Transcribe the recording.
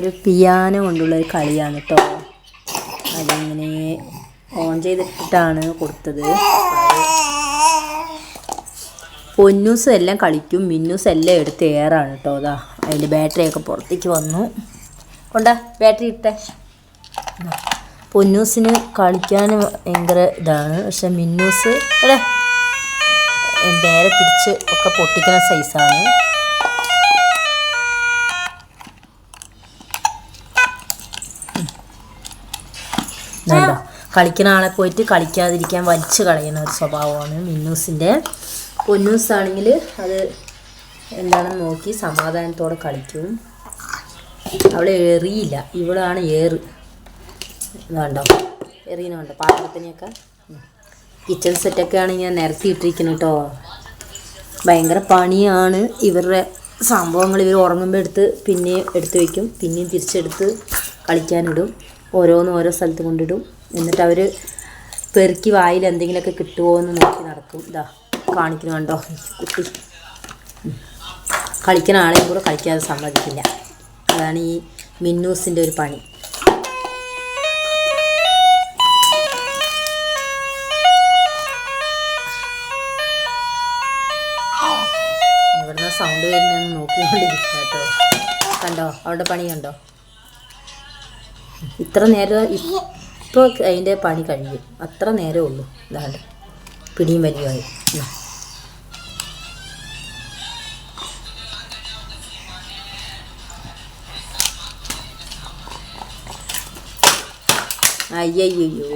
ഒരു പിയാനോ കൊണ്ടുള്ള ഒരു കളിയാണ് കേട്ടോ. അതിങ്ങനെ ഓൺ ചെയ്തിട്ടാണ് കൊടുത്തത്. പൊന്നൂസ് എല്ലാം കളിക്കും, മിന്നൂസ് എല്ലാം എടുത്ത് ഏറാണ് കേട്ടോ. അതാ അതിൻ്റെ ബാറ്ററിയൊക്കെ പുറത്തേക്ക് വന്നു. കൊണ്ടാ ബാറ്ററി ഇട്ടേ. പൊന്നൂസിന് കളിക്കാൻ ഭയങ്കര ഇതാണ്. പക്ഷെ മിന്നൂസ് അല്ലേ നേരെ തിരിച്ച് ഒക്കെ പൊട്ടിക്കുന്ന സൈസാണ്. വേണ്ട, കളിക്കുന്ന ആളെ പോയിട്ട് കളിക്കാതിരിക്കാൻ വലിച്ചു കളയുന്ന ഒരു സ്വഭാവമാണ് മിന്നൂസിൻ്റെ. പൊന്നൂസാണെങ്കിൽ അത് എന്താണെന്ന് നോക്കി സമാധാനത്തോടെ കളിക്കും. അവളെ എറിയില്ല, ഇവളാണ് ഏറ്. ഇതുണ്ടോ എറിയുന്നുണ്ടോ പാത്രത്തിനെയൊക്കെ. കിച്ചൺ സെറ്റൊക്കെയാണ് ഞാൻ നിരത്തിയിട്ടിരിക്കുന്നത് കേട്ടോ. ഭയങ്കര പണിയാണ് ഇവരുടെ സംഭവങ്ങൾ. ഇവർ ഉറങ്ങുമ്പോൾ എടുത്ത് പിന്നെയും എടുത്ത് വയ്ക്കും, പിന്നെയും തിരിച്ചെടുത്ത് കളിക്കാനിടും. ഓരോന്നും ഓരോ സ്ഥലത്ത് കൊണ്ടിടും. എന്നിട്ട് അവർ പെറുക്കി വായിൽ എന്തെങ്കിലുമൊക്കെ കിട്ടുമോ എന്ന് നോക്കി നടക്കും. ഇതാ കാണിക്കുന്നുണ്ടോ കുട്ടി. കളിക്കുന്ന ആളെയും കൂടെ കളിക്കാതെ സമ്മതിക്കില്ല. അതാണ് ഈ മിന്നൂസിൻ്റെ ഒരു പണി. ഇവിടുന്ന് സൗണ്ട് വരുന്നതെന്ന് നോക്കിക്കൊണ്ടിരിക്കുക കേട്ടോ. കണ്ടോ അവളുടെ പണി കണ്ടോ. ഇത്ര നേരം ഇപ്പോൾ അതിൻ്റെ പണി കഴിയും. അത്ര നേരമേ ഉള്ളൂ. ഇതാണ്ട് പിടിയും വലിയമായി. അയ്യയ്യോ